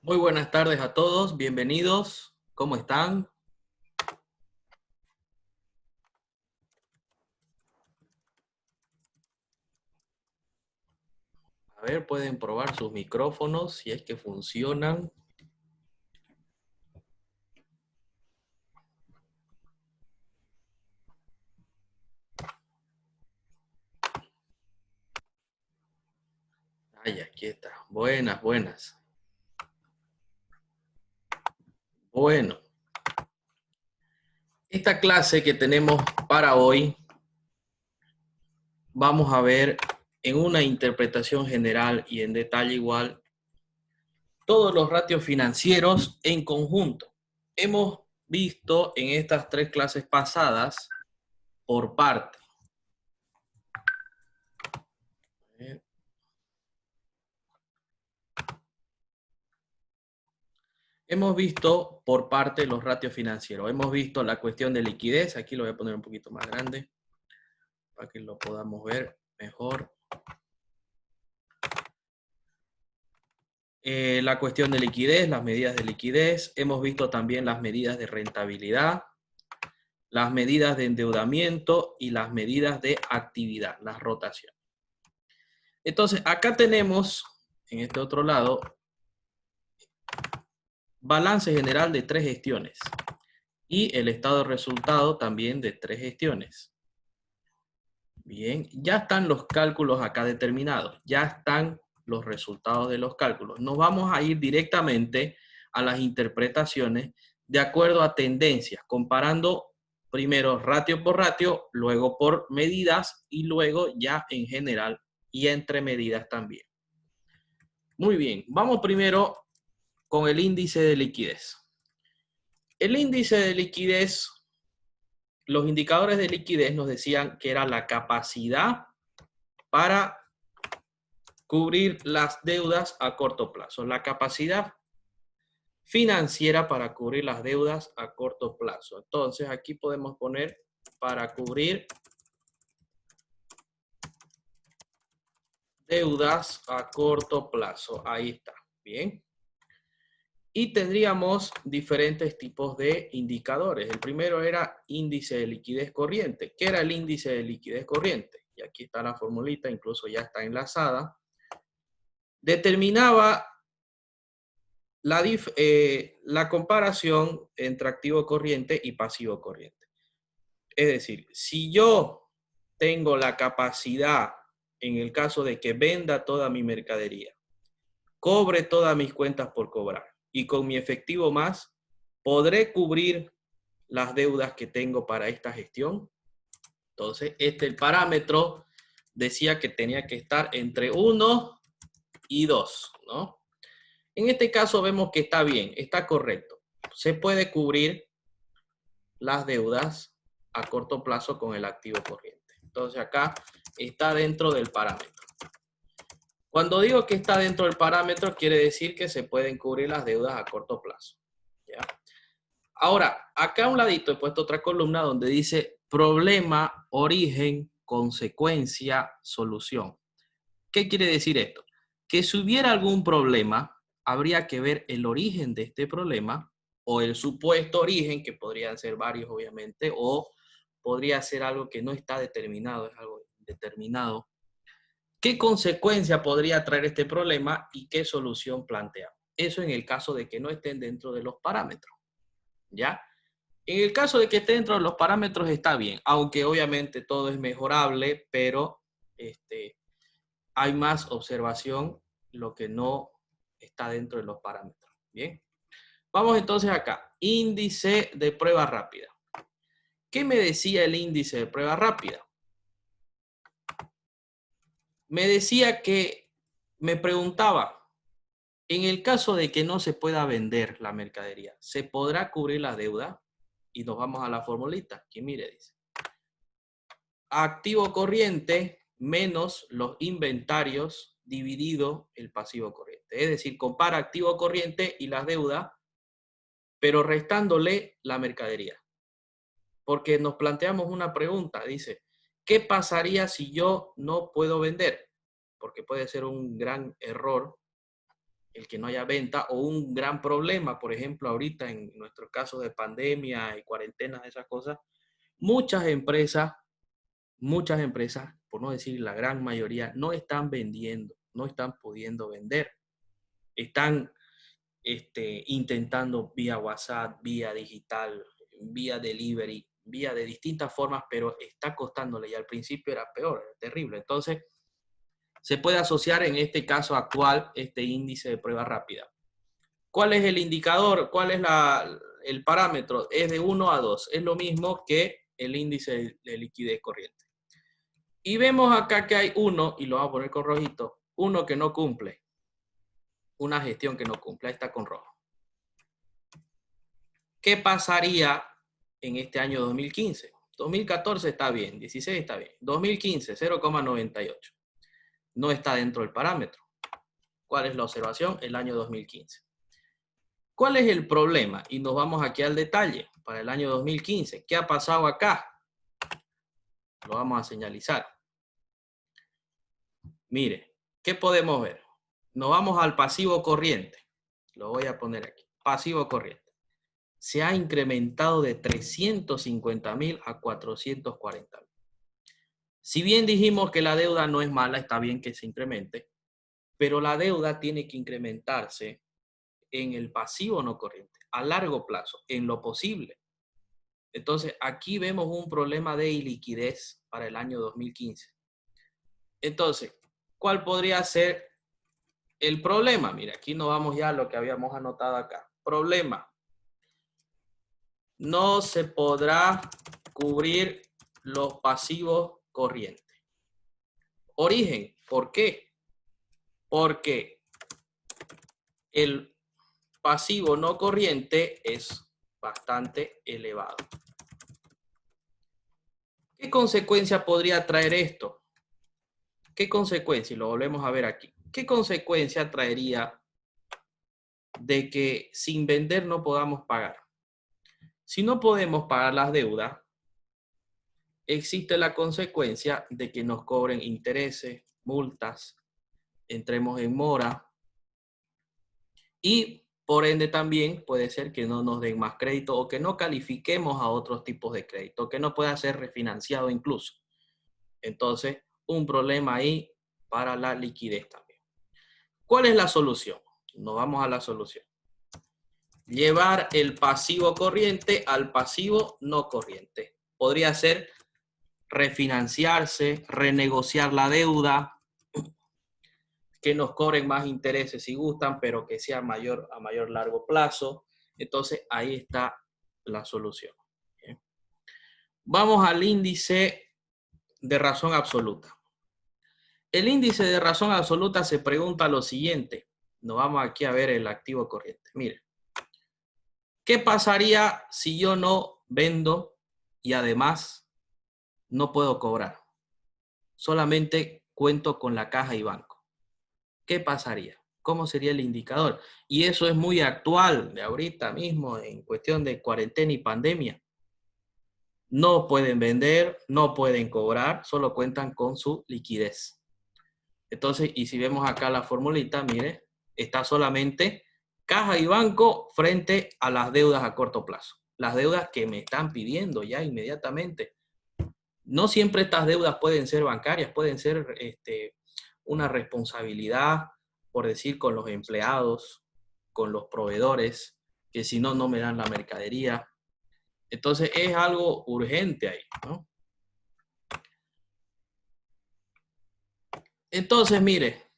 Muy buenas tardes a todos, bienvenidos. ¿Cómo están? A ver, pueden probar sus micrófonos si es que funcionan. Ay, aquí está. Buenas, buenas. Bueno, esta clase que tenemos para hoy, vamos a ver en una interpretación general y en detalle igual todos los ratios financieros en conjunto. Hemos visto en estas tres clases pasadas por parte. Hemos visto por parte los ratios financieros. Hemos visto la cuestión de liquidez. Aquí lo voy a poner un poquito más grande para que lo podamos ver mejor. La cuestión de liquidez, las medidas de liquidez. Hemos visto también las medidas de rentabilidad, las medidas de endeudamiento y las medidas de actividad, las rotaciones. Entonces, acá tenemos, en este otro lado, balance general de 3 gestiones y el estado de resultado también de 3 gestiones. Bien, ya están los cálculos acá determinados, ya están los resultados de los cálculos. Nos vamos a ir directamente a las interpretaciones de acuerdo a tendencias, comparando primero ratio por ratio, luego por medidas y luego ya en general y entre medidas también. Muy bien, vamos primero con el índice de liquidez. El índice de liquidez, los indicadores de liquidez nos decían que era la capacidad para cubrir las deudas a corto plazo, la capacidad financiera para cubrir las deudas a corto plazo. Entonces aquí podemos poner para cubrir deudas a corto plazo. Ahí está, bien. Y tendríamos diferentes tipos de indicadores. El primero era índice de liquidez corriente. ¿Qué era el índice de liquidez corriente? Y aquí está la formulita, incluso ya está enlazada. Determinaba la comparación entre activo corriente y pasivo corriente. Es decir, si yo tengo la capacidad, en el caso de que venda toda mi mercadería, cobre todas mis cuentas por cobrar y con mi efectivo más, ¿podré cubrir las deudas que tengo para esta gestión? Entonces, el parámetro decía que tenía que estar entre 1 y 2, ¿no? En este caso vemos que está bien, está correcto. Se puede cubrir las deudas a corto plazo con el activo corriente. Entonces acá está dentro del parámetro. Cuando digo que está dentro del parámetro, quiere decir que se pueden cubrir las deudas a corto plazo. ¿Ya? Ahora, acá a un ladito he puesto otra columna donde dice problema, origen, consecuencia, solución. ¿Qué quiere decir esto? Que si hubiera algún problema, habría que ver el origen de este problema o el supuesto origen, que podrían ser varios obviamente, o podría ser algo que no está determinado, es algo indeterminado. ¿Qué consecuencia podría traer este problema y qué solución plantea? Eso en el caso de que no estén dentro de los parámetros, ¿ya? En el caso de que esté dentro de los parámetros está bien, aunque obviamente todo es mejorable, pero hay más observación, lo que no está dentro de los parámetros. Bien, vamos entonces acá. Índice de prueba rápida. ¿Qué me decía el índice de prueba rápida? Me decía que, me preguntaba, en el caso de que no se pueda vender la mercadería, ¿se podrá cubrir la deuda? Y nos vamos a la formulita, que mire, dice. Activo corriente menos los inventarios dividido el pasivo corriente. Es decir, compara activo corriente y las deudas, pero restándole la mercadería. Porque nos planteamos una pregunta, dice, ¿qué pasaría si yo no puedo vender? Porque puede ser un gran error el que no haya venta, o un gran problema, por ejemplo, ahorita en nuestro caso de pandemia y cuarentenas, esas cosas, muchas empresas, por no decir la gran mayoría, no están vendiendo, no están pudiendo vender. Están intentando vía WhatsApp, vía digital, vía delivery, vía de distintas formas, pero está costándole y al principio era peor, era terrible. Entonces, se puede asociar en este caso actual este índice de prueba rápida. ¿Cuál es el indicador? ¿Cuál es el parámetro? Es de 1 a 2. Es lo mismo que el índice de liquidez corriente. Y vemos acá que hay uno, y lo vamos a poner con rojito, uno que no cumple. Una gestión que no cumple. Ahí está con rojo. ¿Qué pasaría en este año 2015? 2014 está bien, 16 está bien. 2015, 0,98. No está dentro del parámetro. ¿Cuál es la observación? El año 2015. ¿Cuál es el problema? Y nos vamos aquí al detalle para el año 2015. ¿Qué ha pasado acá? Lo vamos a señalizar. Mire, ¿qué podemos ver? Nos vamos al pasivo corriente. Lo voy a poner aquí. Pasivo corriente. Se ha incrementado de 350.000 a 440.000. Si bien dijimos que la deuda no es mala, está bien que se incremente, pero la deuda tiene que incrementarse en el pasivo no corriente, a largo plazo, en lo posible. Entonces, aquí vemos un problema de iliquidez para el año 2015. Entonces, ¿cuál podría ser el problema? Mira, aquí nos vamos ya a lo que habíamos anotado acá. Problema. No se podrá cubrir los pasivos corrientes. Origen, ¿por qué? Porque el pasivo no corriente es bastante elevado. ¿Qué consecuencia podría traer esto? ¿Qué consecuencia? Y lo volvemos a ver aquí. ¿Qué consecuencia traería de que sin vender no podamos pagar? Si no podemos pagar las deudas, existe la consecuencia de que nos cobren intereses, multas, entremos en mora y por ende también puede ser que no nos den más crédito o que no califiquemos a otros tipos de crédito, que no pueda ser refinanciado incluso. Entonces, un problema ahí para la liquidez también. ¿Cuál es la solución? Nos vamos a la solución. Llevar el pasivo corriente al pasivo no corriente. Podría ser refinanciarse, renegociar la deuda, que nos cobren más intereses si gustan, pero que sea a mayor largo plazo. Entonces, ahí está la solución. ¿Bien? Vamos al índice de razón absoluta. El índice de razón absoluta se pregunta lo siguiente. Nos vamos aquí a ver el activo corriente. Mire, ¿qué pasaría si yo no vendo y además no puedo cobrar? Solamente cuento con la caja y banco. ¿Qué pasaría? ¿Cómo sería el indicador? Y eso es muy actual de ahorita mismo en cuestión de cuarentena y pandemia. No pueden vender, no pueden cobrar, solo cuentan con su liquidez. Entonces, y si vemos acá la formulita, mire, está solamente caja y banco frente a las deudas a corto plazo. Las deudas que me están pidiendo ya inmediatamente. No siempre estas deudas pueden ser bancarias, pueden ser una responsabilidad, por decir, con los empleados, con los proveedores, que si no, no me dan la mercadería. Entonces, es algo urgente ahí, ¿no? Entonces, mire,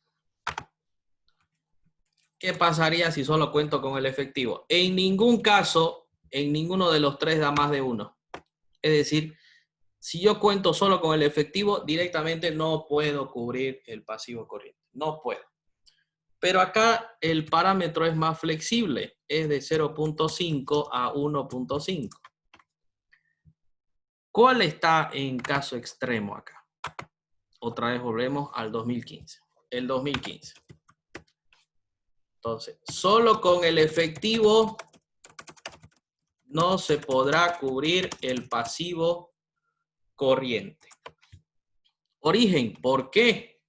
¿qué pasaría si solo cuento con el efectivo? En ningún caso, en ninguno de los tres da más de uno. Es decir, si yo cuento solo con el efectivo, directamente no puedo cubrir el pasivo corriente. No puedo. Pero acá el parámetro es más flexible. Es de 0.5 a 1.5. ¿Cuál está en caso extremo acá? Otra vez volvemos al 2015. El 2015. Entonces, solo con el efectivo no se podrá cubrir el pasivo corriente. Origen, ¿por qué?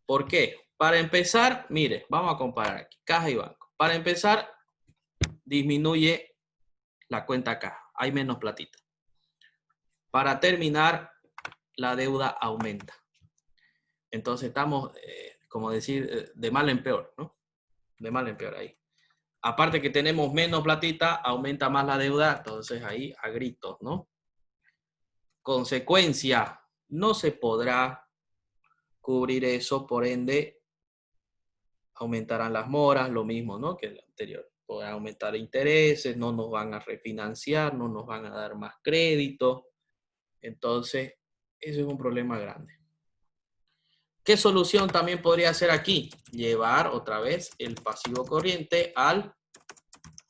¿Por qué? Para empezar, mire, vamos a comparar aquí, caja y banco. Para empezar, disminuye la cuenta caja, hay menos platita. Para terminar, la deuda aumenta. Entonces estamos, como decir, de mal en peor, ¿no? De mal en peor ahí. Aparte que tenemos menos platita, aumenta más la deuda, entonces ahí a gritos, ¿no? Consecuencia, no se podrá cubrir eso, por ende, aumentarán las moras, lo mismo, ¿no? Que el anterior. Podrán aumentar intereses, no nos van a refinanciar, no nos van a dar más crédito. Entonces, eso es un problema grande. ¿Qué solución también podría ser aquí? Llevar otra vez el pasivo corriente al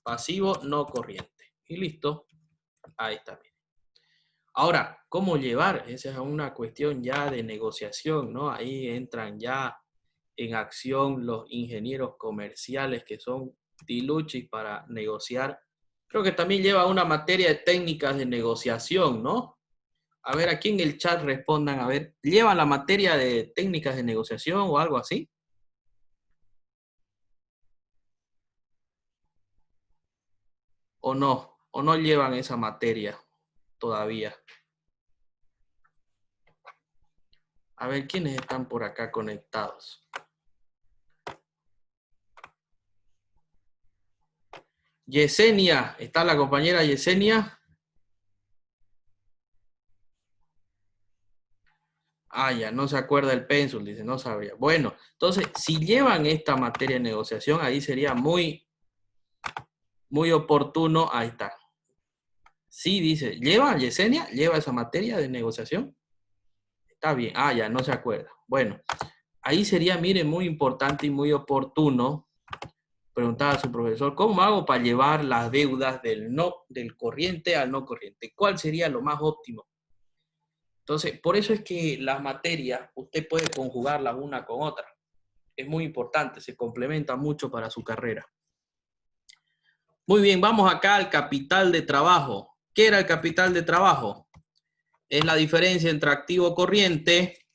pasivo no corriente. Y listo. Ahí está. Ahora, ¿cómo llevar? Esa es una cuestión ya de negociación, ¿no? Ahí entran ya en acción los ingenieros comerciales que son diluchis para negociar. Creo que también lleva una materia de técnicas de negociación, ¿no? A ver, aquí en el chat respondan, a ver, ¿lleva la materia de técnicas de negociación o algo así? ¿O no? ¿O no llevan esa materia todavía? A ver, ¿quiénes están por acá conectados? Yesenia, ¿está la compañera Yesenia? Ah, ya, no se acuerda el pénsul, dice, no sabría. Bueno, entonces, si llevan esta materia de negociación, ahí sería muy oportuno. Ahí está. Sí, dice, ¿lleva, Yesenia? ¿Lleva esa materia de negociación? Está bien. Ah, ya, no se acuerda. Bueno, ahí sería, mire, muy importante y muy oportuno preguntar a su profesor, ¿cómo hago para llevar las deudas del corriente al no corriente? ¿Cuál sería lo más óptimo? Entonces, por eso es que las materias, usted puede conjugarlas una con otra. Es muy importante, se complementa mucho para su carrera. Muy bien, vamos acá al capital de trabajo. ¿Qué era el capital de trabajo? Es la diferencia entre activo corriente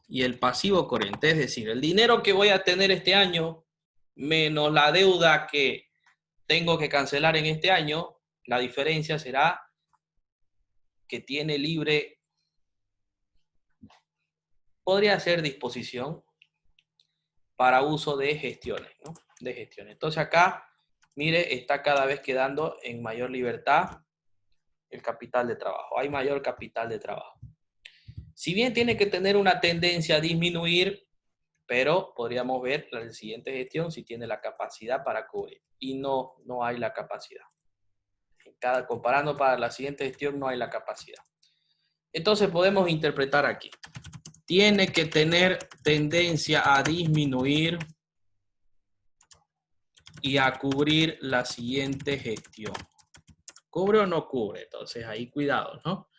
y el pasivo corriente. Es decir, el dinero que voy a tener este año menos la deuda que tengo que cancelar en este año, la diferencia será que tiene libre, podría ser disposición para uso de gestiones, ¿no? De gestiones. Entonces acá, mire, está cada vez quedando en mayor libertad el capital de trabajo. Hay mayor capital de trabajo. Si bien tiene que tener una tendencia a disminuir, pero podríamos ver la siguiente gestión si tiene la capacidad para cubrir. Y no hay la capacidad. Comparando para la siguiente gestión no hay la capacidad. Entonces podemos interpretar aquí. Tiene que tener tendencia a disminuir y a cubrir la siguiente gestión. ¿Cubre o no cubre? Entonces ahí cuidado, ¿no?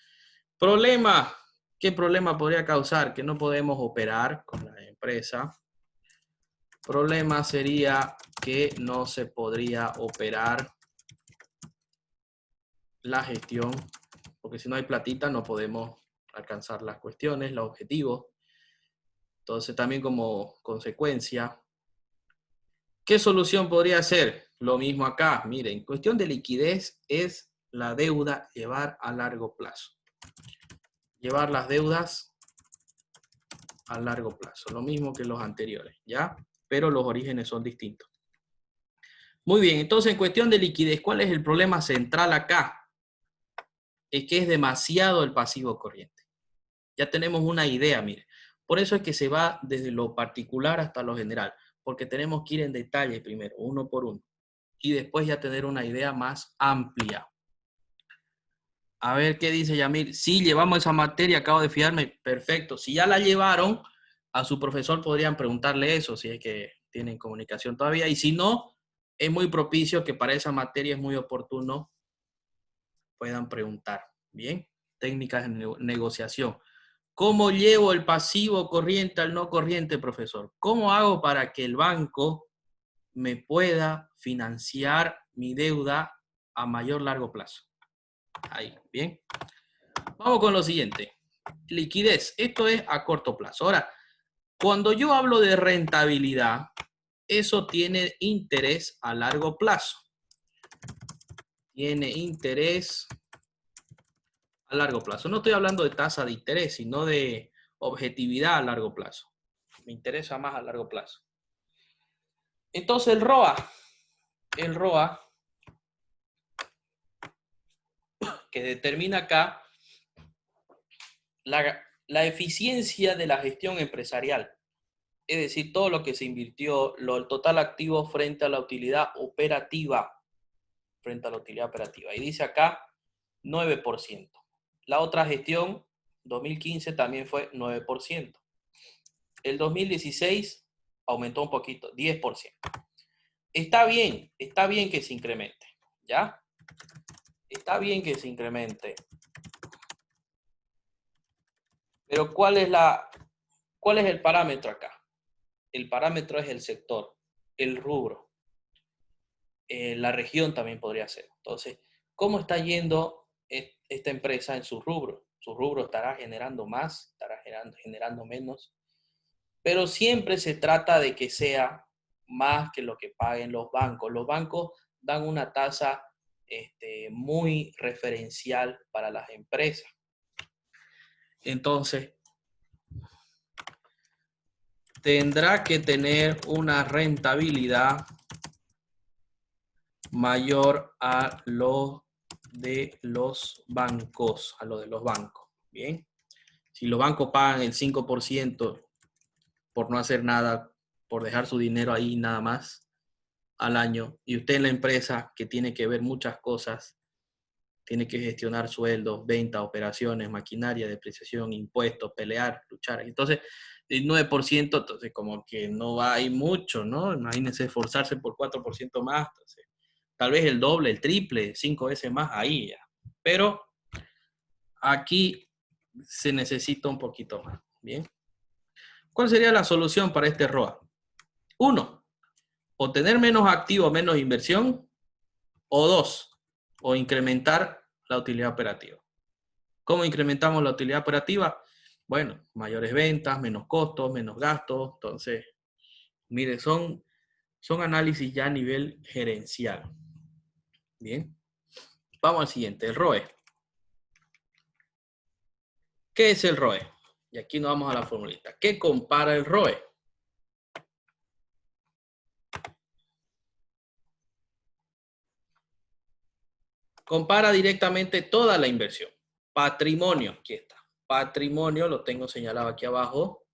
Problema. ¿Qué problema podría causar? Que no podemos operar con la empresa. Problema sería que no se podría operar la gestión, porque si no hay platita no podemos alcanzar las cuestiones, los objetivos. Entonces también como consecuencia, ¿qué solución podría ser? Lo mismo acá, miren, cuestión de liquidez es la deuda llevar a largo plazo. Llevar las deudas a largo plazo, lo mismo que los anteriores, ¿ya? Pero los orígenes son distintos. Muy bien, entonces en cuestión de liquidez, ¿cuál es el problema central acá? Es que es demasiado el pasivo corriente. Ya tenemos una idea, mire. Por eso es que se va desde lo particular hasta lo general, porque tenemos que ir en detalle primero, uno por uno, y después ya tener una idea más amplia. A ver qué dice Yamil. Sí, llevamos esa materia, acabo de fijarme. Perfecto. Si ya la llevaron, a su profesor podrían preguntarle eso, si es que tienen comunicación todavía. Y si no, es muy propicio que para esa materia es muy oportuno puedan preguntar. Bien, técnicas de negociación. ¿Cómo llevo el pasivo corriente al no corriente, profesor? ¿Cómo hago para que el banco me pueda financiar mi deuda a mayor largo plazo? Ahí, bien. Vamos con lo siguiente. liquidez. Esto es a corto plazo. Ahora, cuando yo hablo de rentabilidad, eso tiene interés a largo plazo. Tiene interés a largo plazo. No estoy hablando de tasa de interés, sino de objetividad a largo plazo. Me interesa más a largo plazo. Entonces el ROA, que determina acá la eficiencia de la gestión empresarial. Es decir, todo lo que se invirtió, el total activo frente a la utilidad operativa. Y dice acá 9%. La otra gestión, 2015, también fue 9%. El 2016 aumentó un poquito, 10%. Está bien que se incremente, ¿ya? Está bien que se incremente. Pero ¿cuál es el parámetro acá? El parámetro es el sector, el rubro. La región también podría ser. Entonces, ¿cómo está yendo esta empresa en su rubro? Su rubro estará generando más, estará generando menos. Pero siempre se trata de que sea más que lo que paguen los bancos. Los bancos dan una tasa muy referencial para las empresas. Entonces, tendrá que tener una rentabilidad mayor a lo de los bancos, ¿bien? Si los bancos pagan el 5% por no hacer nada, por dejar su dinero ahí nada más al año, y usted en la empresa que tiene que ver muchas cosas, tiene que gestionar sueldos, ventas, operaciones, maquinaria, depreciación, impuestos, pelear, luchar. Entonces, el 9%, entonces como que no va a ir mucho, ¿no? Imagínense esforzarse por 4% más, entonces, tal vez el doble, el triple, 5 veces más ahí ya. Pero aquí se necesita un poquito más, ¿bien? ¿Cuál sería la solución para este ROA? 1, o tener menos activo, menos inversión, o 2, o incrementar la utilidad operativa. ¿Cómo incrementamos la utilidad operativa? Bueno, mayores ventas, menos costos, menos gastos. Entonces, mire, son análisis ya a nivel gerencial. Bien. Vamos al siguiente, el ROE. ¿Qué es el ROE? Y aquí nos vamos a la formulita. ¿Qué compara el ROE? Compara directamente toda la inversión. Patrimonio, aquí está. Patrimonio, lo tengo señalado aquí abajo.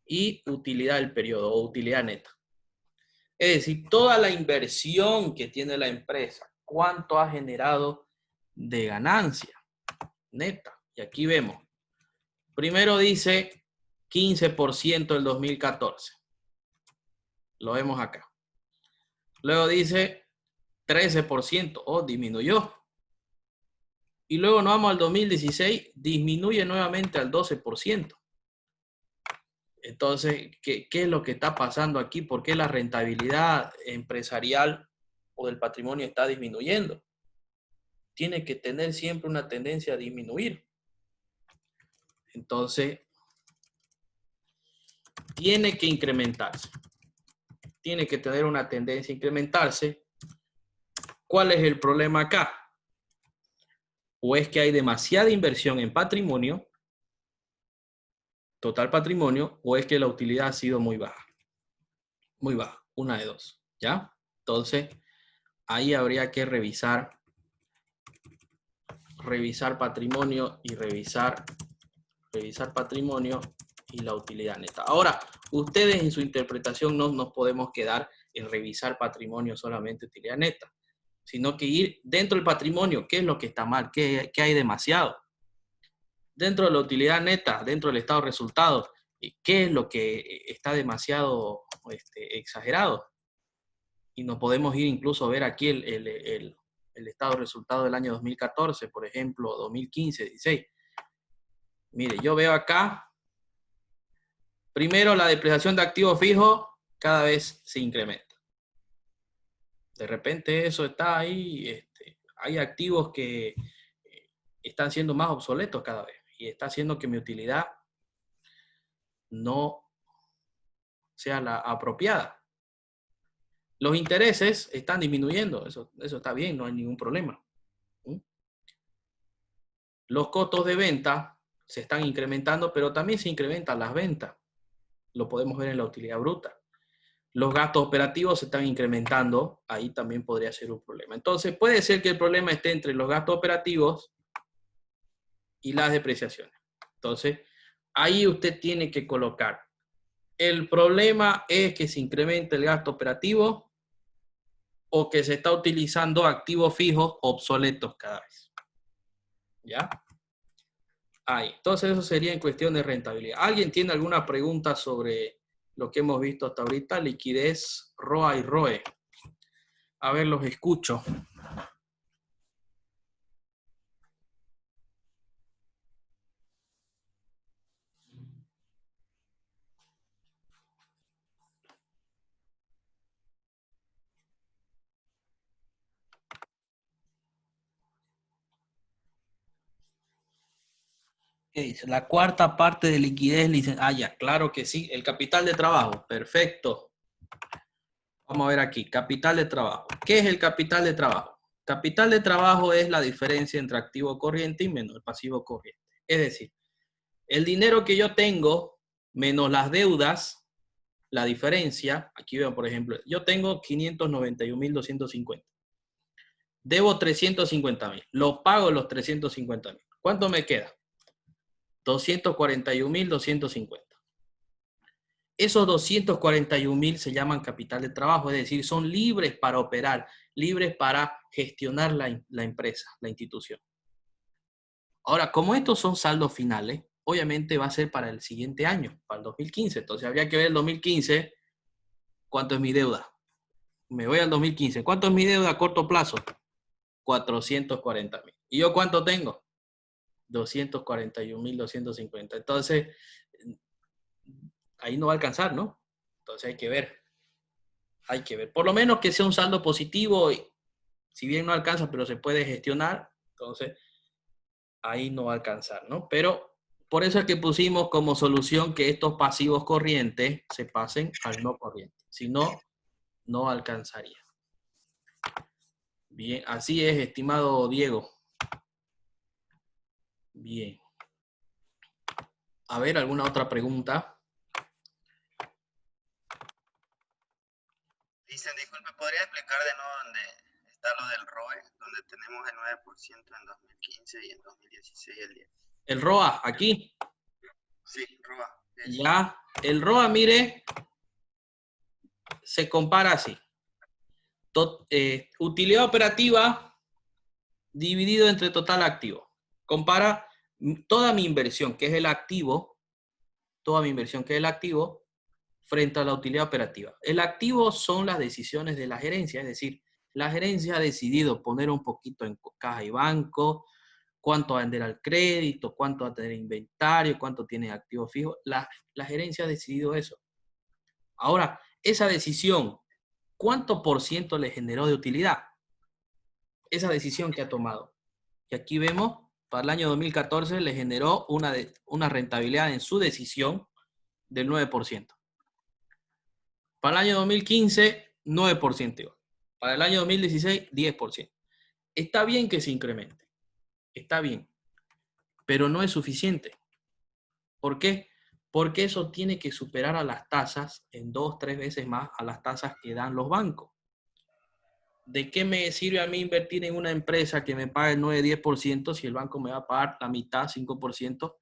Y utilidad del periodo o utilidad neta. Es decir, toda la inversión que tiene la empresa, cuánto ha generado de ganancia neta. Y aquí vemos. Primero dice 15% del 2014. Lo vemos acá. Luego dice 13%. Oh, disminuyó. Y luego nos vamos al 2016, disminuye nuevamente al 12%. Entonces, ¿qué es lo que está pasando aquí? ¿Por qué la rentabilidad empresarial o del patrimonio está disminuyendo? Tiene que tener siempre una tendencia a disminuir. Entonces, tiene que incrementarse. Tiene que tener una tendencia a incrementarse. ¿Cuál es el problema acá? O es que hay demasiada inversión en patrimonio, total patrimonio, o es que la utilidad ha sido muy baja. Muy baja, una de dos, ¿ya? Entonces, ahí habría que revisar patrimonio y revisar patrimonio y la utilidad neta. Ahora, ustedes en su interpretación no nos podemos quedar en revisar patrimonio solamente utilidad neta, sino que ir dentro del patrimonio, qué es lo que está mal, qué hay demasiado. Dentro de la utilidad neta, dentro del estado de resultados, qué es lo que está demasiado exagerado. Y no podemos ir incluso a ver aquí el estado de resultados del año 2014, por ejemplo, 2015, 16. Mire, yo veo acá, primero la depreciación de activos fijos cada vez se incrementa. De repente eso está ahí, hay activos que están siendo más obsoletos cada vez. y está haciendo que mi utilidad no sea la apropiada. Los intereses están disminuyendo, eso está bien, no hay ningún problema. Los costos de venta se están incrementando, pero también se incrementan las ventas. Lo podemos ver en la utilidad bruta. Los gastos operativos se están incrementando, ahí también podría ser un problema. Entonces, puede ser que el problema esté entre los gastos operativos y las depreciaciones. Entonces, ahí usted tiene que colocar. El problema es que se incrementa el gasto operativo o que se está utilizando activos fijos obsoletos cada vez. ¿Ya? Ahí. Entonces, eso sería en cuestión de rentabilidad. ¿Alguien tiene alguna pregunta sobre lo que hemos visto hasta ahorita? Liquidez, ROA y ROE. A ver, los escucho. ¿Qué dice? La cuarta parte de liquidez. Ah, ya, claro que sí. El capital de trabajo. Perfecto. Vamos a ver aquí. Capital de trabajo. ¿Qué es el capital de trabajo? Capital de trabajo es la diferencia entre activo corriente y menos el pasivo corriente. Es decir, el dinero que yo tengo menos las deudas, la diferencia, aquí veo por ejemplo, yo tengo 591.250. Debo 350.000. Lo pago los 350.000. ¿Cuánto me queda? 241.250. Esos 241.000 se llaman capital de trabajo, es decir, son libres para operar, libres para gestionar la empresa, la institución. Ahora, como estos son saldos finales, obviamente va a ser para el siguiente año, para el 2015. Entonces, habría que ver el 2015, ¿cuánto es mi deuda? Me voy al 2015. ¿Cuánto es mi deuda a corto plazo? 440.000. ¿Y yo cuánto tengo? 241.250. Entonces, ahí no va a alcanzar, ¿no? Entonces hay que ver. Hay que ver. Por lo menos que sea un saldo positivo, y, si bien no alcanza, pero se puede gestionar, entonces ahí no va a alcanzar, ¿no? Pero por eso es que pusimos como solución que estos pasivos corrientes se pasen al no corriente. Si no, no alcanzaría. Bien, así es, estimado Diego. Bien. A ver, ¿alguna otra pregunta? Dicen, disculpe, ¿podría explicar de nuevo dónde está lo del ROE? Donde tenemos el 9% en 2015 y en 2016 el 10%. El ROA, aquí. Sí, ROA. Ya, el ROA, mire, se compara así. Utilidad operativa dividido entre total activo. Compara toda mi inversión, que es el activo, toda mi inversión, que es el activo, frente a la utilidad operativa. El activo son las decisiones de la gerencia, es decir, la gerencia ha decidido poner un poquito en caja y banco, cuánto va a vender al crédito, cuánto va a tener inventario, cuánto tiene activo fijo. La gerencia ha decidido eso. Ahora, esa decisión, ¿cuánto por ciento le generó de utilidad? Esa decisión que ha tomado. Y aquí vemos, para el año 2014 le generó una rentabilidad en su decisión del 9%. Para el año 2015, 9%. Para el año 2016, 10%. Está bien que se incremente. Está bien. Pero no es suficiente. ¿Por qué? Porque eso tiene que superar a las tasas en 2-3 veces más a las tasas que dan los bancos. ¿De qué me sirve a mí invertir en una empresa que me pague el 9-10% si el banco me va a pagar la mitad, 5%,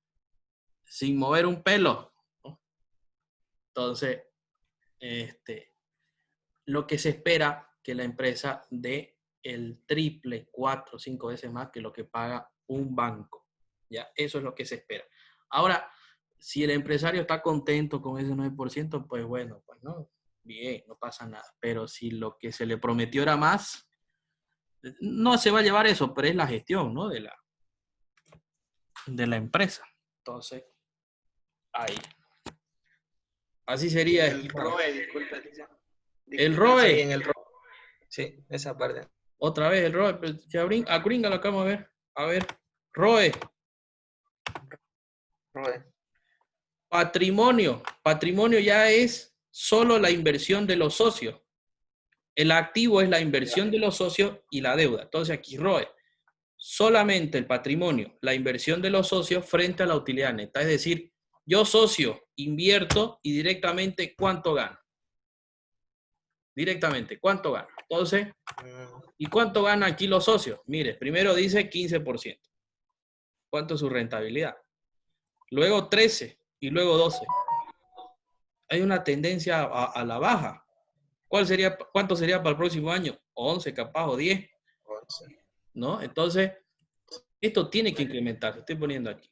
sin mover un pelo? ¿No? Entonces, lo que se espera que la empresa dé el triple, 4 o 5 veces más que lo que paga un banco. ¿Ya? Eso es lo que se espera. Ahora, si el empresario está contento con ese 9%, pues bueno, pues no, bien, no pasa nada. Pero si lo que se le prometió era más, no se va a llevar eso, pero es la gestión, ¿no? de la empresa. Entonces, ahí. Así sería. El ROE, disculpe. El Sí, ROE. en el ROE. Sí, esa parte. Otra vez el ROE. A Gringa lo acabamos de ver. A ver, ROE. ROE. Patrimonio. Patrimonio ya es solo la inversión de los socios. El activo es la inversión de los socios y la deuda. Entonces aquí ROE. Solamente el patrimonio, la inversión de los socios frente a la utilidad neta. Es decir, yo socio invierto y directamente ¿cuánto gano? Directamente, ¿cuánto gano? Entonces, ¿y cuánto gana aquí los socios? Mire, primero dice 15%. ¿Cuánto es su rentabilidad? Luego 13 y luego 12. Hay una tendencia a la baja. ¿Cuánto sería para el próximo año? 11 capaz o 10, 11. ¿no? Entonces, esto tiene que incrementarse. Estoy poniendo aquí.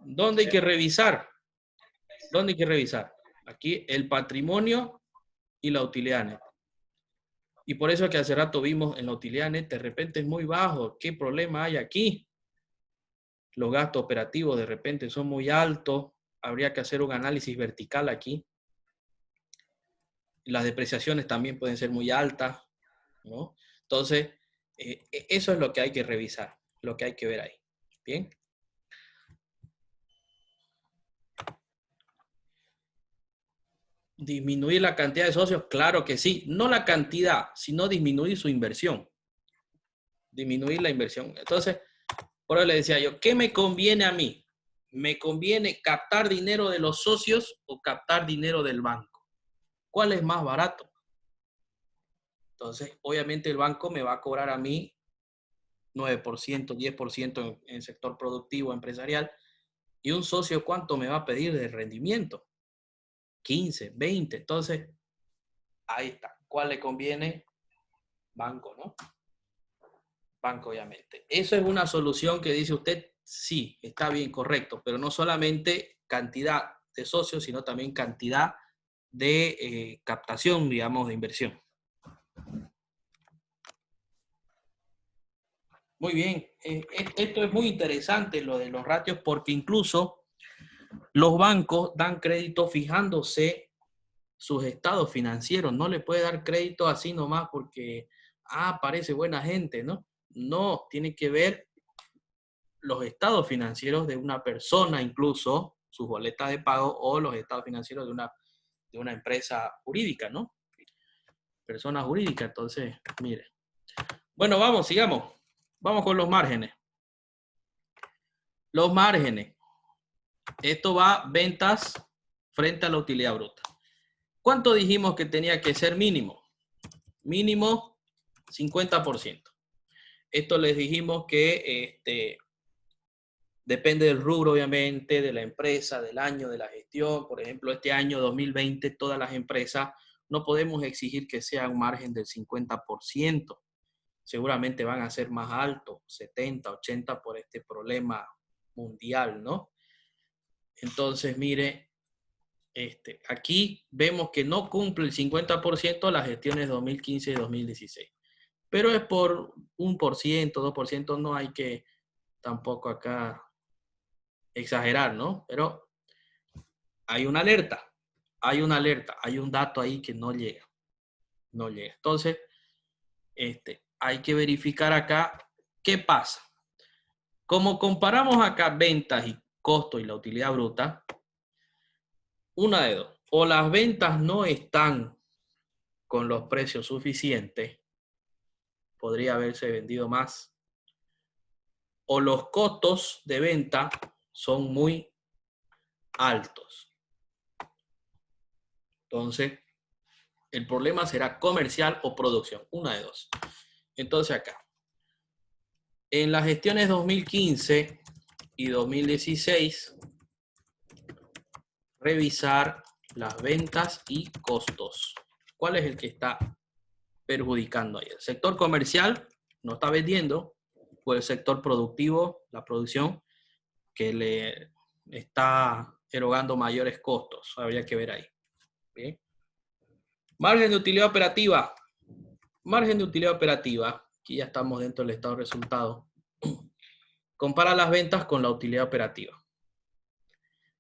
¿Dónde hay que revisar? ¿Dónde hay que revisar? Aquí el patrimonio y la utilidad neta. Y por eso que hace rato vimos en la utilidad neta, de repente es muy bajo. ¿Qué problema hay aquí? Los gastos operativos de repente son muy altos. Habría que hacer un análisis vertical aquí. Las depreciaciones también pueden ser muy altas, ¿no? Entonces, eso es lo que hay que revisar, lo que hay que ver ahí. Bien. ¿Disminuir la cantidad de socios? Claro que sí. No la cantidad, sino disminuir su inversión. Disminuir la inversión. Entonces, por eso le decía yo, ¿qué me conviene a mí? ¿Me conviene captar dinero de los socios o captar dinero del banco? ¿Cuál es más barato? Entonces, obviamente el banco me va a cobrar a mí 9%, 10% en el sector productivo, empresarial. ¿Y un socio cuánto me va a pedir de rendimiento? 15, 20. Entonces, ahí está. ¿Cuál le conviene? Banco, ¿no? Banco, obviamente. Eso es una solución que dice usted, sí, está bien, correcto, pero no solamente cantidad de socios, sino también cantidad de captación, digamos, de inversión. Muy bien. Esto es muy interesante, lo de los ratios, porque incluso los bancos dan crédito fijándose sus estados financieros. No le puede dar crédito así nomás porque, parece buena gente, ¿no? No, tiene que ver los estados financieros de una persona, incluso sus boletas de pago o los estados financieros de una empresa jurídica, ¿no? Persona jurídica, entonces, mire. Bueno, vamos, sigamos. Vamos con los márgenes. Los márgenes. Esto va ventas frente a la utilidad bruta. ¿Cuánto dijimos que tenía que ser mínimo? Mínimo 50%. Esto les dijimos que depende del rubro, obviamente, de la empresa, del año, de la gestión. Por ejemplo, este año 2020, todas las empresas no podemos exigir que sea un margen del 50%. Seguramente van a ser más altos, 70, 80 por este problema mundial, ¿no? Entonces, mire, aquí vemos que no cumple el 50% las gestiones 2015 y 2016. Pero es por 1%, 2%, no hay que tampoco acá exagerar, ¿no? Pero hay una alerta, hay un dato ahí que no llega, no llega. Entonces, hay que verificar acá qué pasa. Como comparamos acá ventas y costo y la utilidad bruta, una de dos, o las ventas no están con los precios suficientes, podría haberse vendido más, o los costos de venta son muy altos. Entonces, el problema será comercial o producción, una de dos. Entonces acá, en las gestiones 2015 y 2016, revisar las ventas y costos. ¿Cuál es el que está perjudicando ahí? ¿El sector comercial no está vendiendo o el sector productivo, la producción, que le está erogando mayores costos? Habría que ver ahí. ¿Bien? Margen de utilidad operativa. Margen de utilidad operativa. Aquí ya estamos dentro del estado de resultados. Compara las ventas con la utilidad operativa.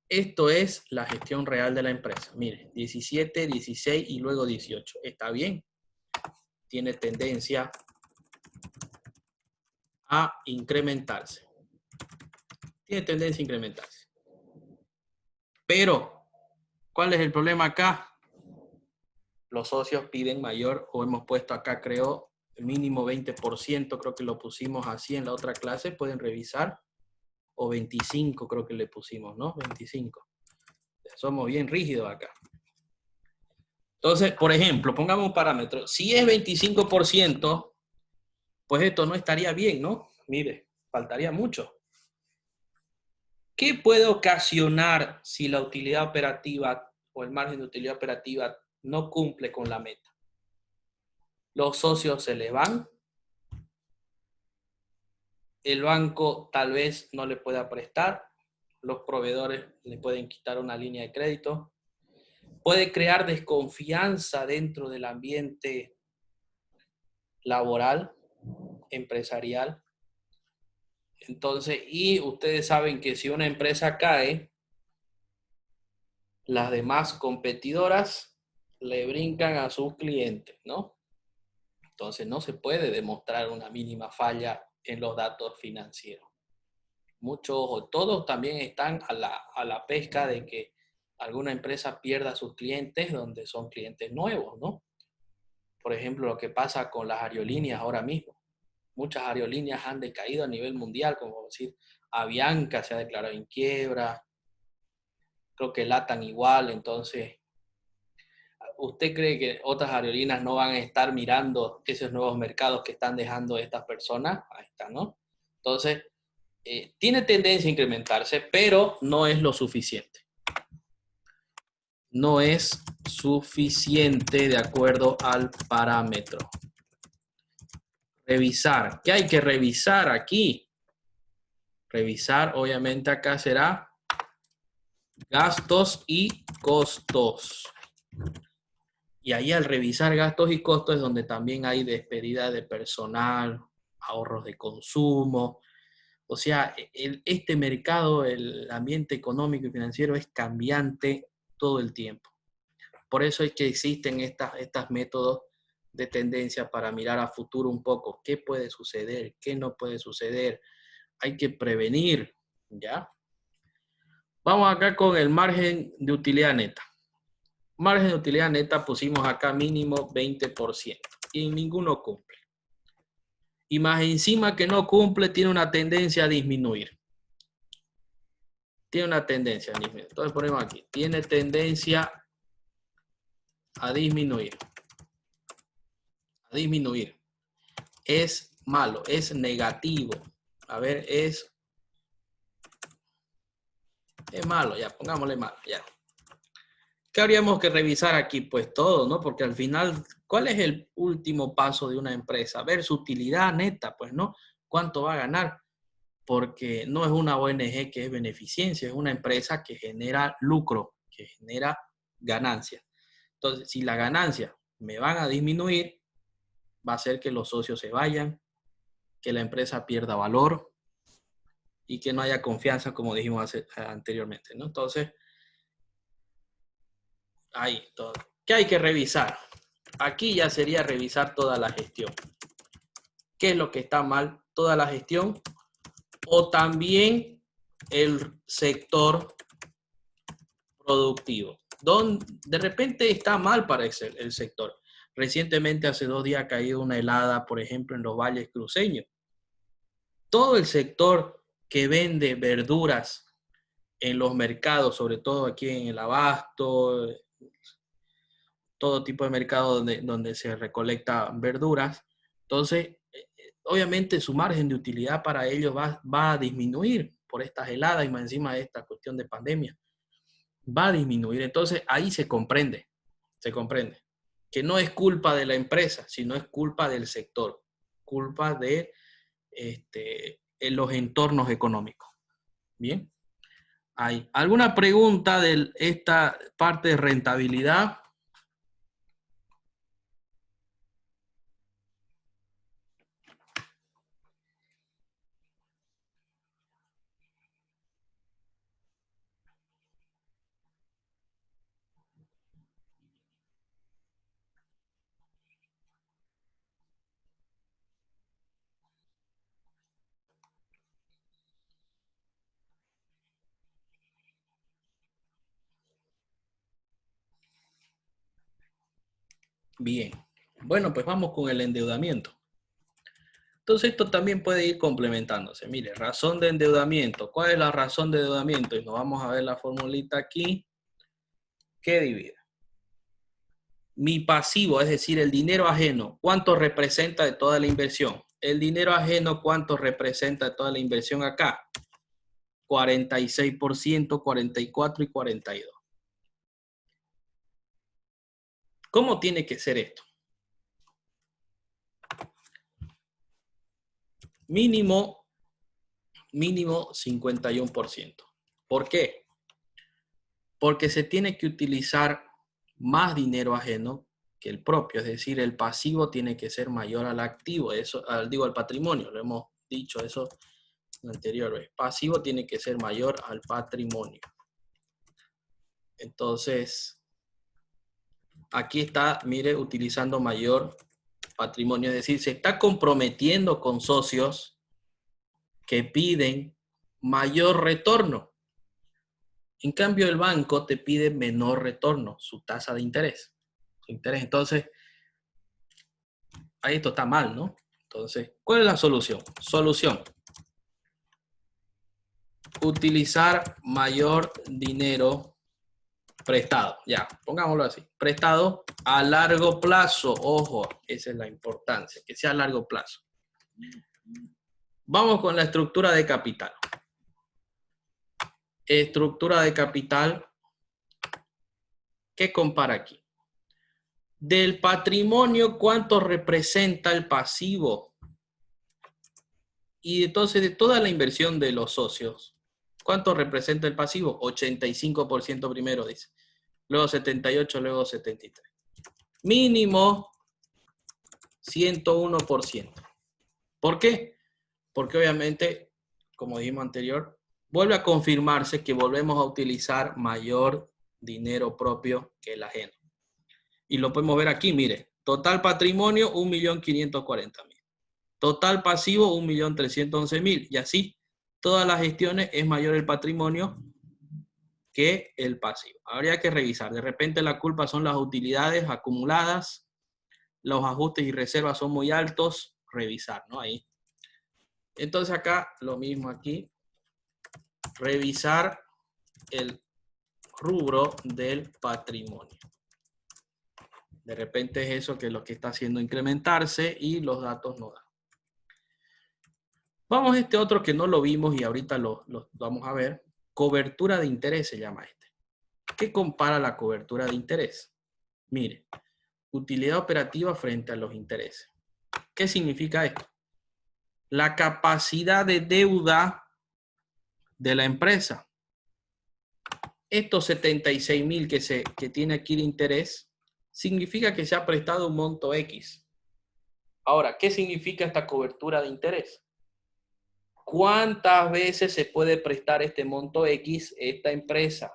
Esto es la gestión real de la empresa. Mire, 17, 16 y luego 18. Está bien. Tiene tendencia a incrementarse. Tiene tendencia a incrementarse. Pero, ¿cuál es el problema acá? Los socios piden mayor, o hemos puesto acá, creo, mínimo 20%, creo que lo pusimos así en la otra clase, pueden revisar, o 25 creo que le pusimos, ¿no? 25. Somos bien rígidos acá. Entonces, por ejemplo, pongamos un parámetro. Si es 25%, pues esto no estaría bien, ¿no? Mire, faltaría mucho. ¿Qué puede ocasionar si la utilidad operativa o el margen de utilidad operativa no cumple con la meta? Los socios se le van, el banco tal vez no le pueda prestar, los proveedores le pueden quitar una línea de crédito, puede crear desconfianza dentro del ambiente laboral, empresarial. Entonces, y ustedes saben que si una empresa cae, las demás competidoras le brincan a sus clientes, ¿no? Entonces no se puede demostrar una mínima falla en los datos financieros. Muchos, todos también están a la pesca de que alguna empresa pierda a sus clientes donde son clientes nuevos, ¿no? Por ejemplo, lo que pasa con las aerolíneas ahora mismo. Muchas aerolíneas han decaído a nivel mundial, como decir, Avianca se ha declarado en quiebra, creo que LATAM igual, entonces, ¿usted cree que otras aerolíneas no van a estar mirando esos nuevos mercados que están dejando estas personas? Ahí está, ¿no? Entonces, tiene tendencia a incrementarse, pero no es lo suficiente. No es suficiente de acuerdo al parámetro. Revisar. ¿Qué hay que revisar aquí? Revisar, obviamente, acá será gastos y costos. Y ahí al revisar gastos y costos es donde también hay despedida de personal, ahorros de consumo. O sea, este mercado, el ambiente económico y financiero es cambiante todo el tiempo. Por eso es que existen estas métodos de tendencia para mirar a futuro un poco qué puede suceder, qué no puede suceder. Hay que prevenir, ¿ya? Vamos acá con el margen de utilidad neta. Margen de utilidad neta pusimos acá mínimo 20% y ninguno cumple. Y más encima que no cumple tiene una tendencia a disminuir. Tiene una tendencia a disminuir. Entonces ponemos aquí, tiene tendencia a disminuir. A disminuir. Es malo, es negativo. A ver, es malo, ya, pongámosle malo, ya. ¿Qué habríamos que revisar aquí? Pues todo, ¿no? Porque al final, ¿cuál es el último paso de una empresa? Ver su utilidad neta, pues, ¿no? ¿Cuánto va a ganar? Porque no es una ONG que es beneficencia, es una empresa que genera lucro, que genera ganancias. Entonces, si las ganancias me van a disminuir, va a hacer que los socios se vayan, que la empresa pierda valor y que no haya confianza, como dijimos anteriormente, ¿no? Entonces, ahí, todo. ¿Qué hay que revisar? Aquí ya sería revisar toda la gestión. ¿Qué es lo que está mal? Toda la gestión o también el sector productivo. De repente está mal para el sector. Recientemente, hace 2 días, ha caído una helada, por ejemplo, en los valles cruceños. Todo el sector que vende verduras en los mercados, sobre todo aquí en el abasto, todo tipo de mercado donde se recolecta verduras. Entonces, obviamente su margen de utilidad para ellos va a disminuir por estas heladas y más encima de esta cuestión de pandemia. Va a disminuir. Entonces, ahí se comprende que no es culpa de la empresa, sino es culpa del sector, culpa de en los entornos económicos. Bien. ¿Hay alguna pregunta de esta parte de rentabilidad? Bien. Bueno, pues vamos con el endeudamiento. Entonces esto también puede ir complementándose. Mire, razón de endeudamiento. ¿Cuál es la razón de endeudamiento? Y nos vamos a ver la formulita aquí. ¿Qué divide? Mi pasivo, es decir, el dinero ajeno, ¿cuánto representa de toda la inversión? El dinero ajeno, ¿cuánto representa de toda la inversión acá? 46%, 44% y 42%. ¿Cómo tiene que ser esto? Mínimo 51%. ¿Por qué? Porque se tiene que utilizar más dinero ajeno que el propio, es decir, el pasivo tiene que ser mayor al activo, eso, al patrimonio, lo hemos dicho eso anterior vez. Pasivo tiene que ser mayor al patrimonio. Entonces, aquí está, mire, utilizando mayor patrimonio, es decir, se está comprometiendo con socios que piden mayor retorno. En cambio, el banco te pide menor retorno, su tasa de interés. Su interés. Entonces, ahí esto está mal, ¿no? Entonces, ¿cuál es la solución? Solución. Utilizar mayor dinero prestado. Ya, pongámoslo así. Prestado a largo plazo. Ojo, esa es la importancia, que sea a largo plazo. Vamos con la estructura de capital. Estructura de capital. ¿Qué compara aquí? Del patrimonio, ¿cuánto representa el pasivo? Y entonces de toda la inversión de los socios, ¿cuánto representa el pasivo? 85% primero, dice. Luego 78%, luego 73%. Mínimo 101%. ¿Por qué? Porque obviamente, como dijimos anterior, vuelve a confirmarse que volvemos a utilizar mayor dinero propio que el ajeno. Y lo podemos ver aquí, mire. Total patrimonio, 1.540.000. Total pasivo, 1.311.000. Y así, todas las gestiones es mayor el patrimonio que el pasivo. Habría que revisar. De repente la culpa son las utilidades acumuladas, los ajustes y reservas son muy altos. Revisar, ¿no? Ahí. Entonces acá, lo mismo aquí. Revisar el rubro del patrimonio. De repente es eso que es lo que está haciendo incrementarse y los datos no dan. Vamos a este otro que no lo vimos y ahorita lo vamos a ver. Cobertura de interés se llama este. ¿Qué compara la cobertura de interés? Mire, utilidad operativa frente a los intereses. ¿Qué significa esto? La capacidad de deuda de la empresa. Estos 76.000 que tiene aquí de interés, significa que se ha prestado un monto X. Ahora, ¿qué significa esta cobertura de interés? ¿Cuántas veces se puede prestar este monto X esta empresa?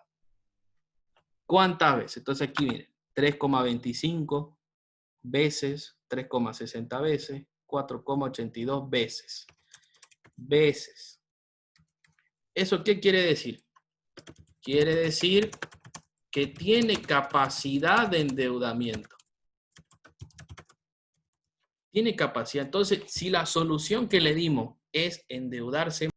¿Cuántas veces? Entonces aquí miren, 3,25 veces, 3,60 veces, 4,82 veces. Veces. ¿Eso qué quiere decir? Quiere decir que tiene capacidad de endeudamiento. Tiene capacidad. Entonces, si la solución que le dimos es endeudarse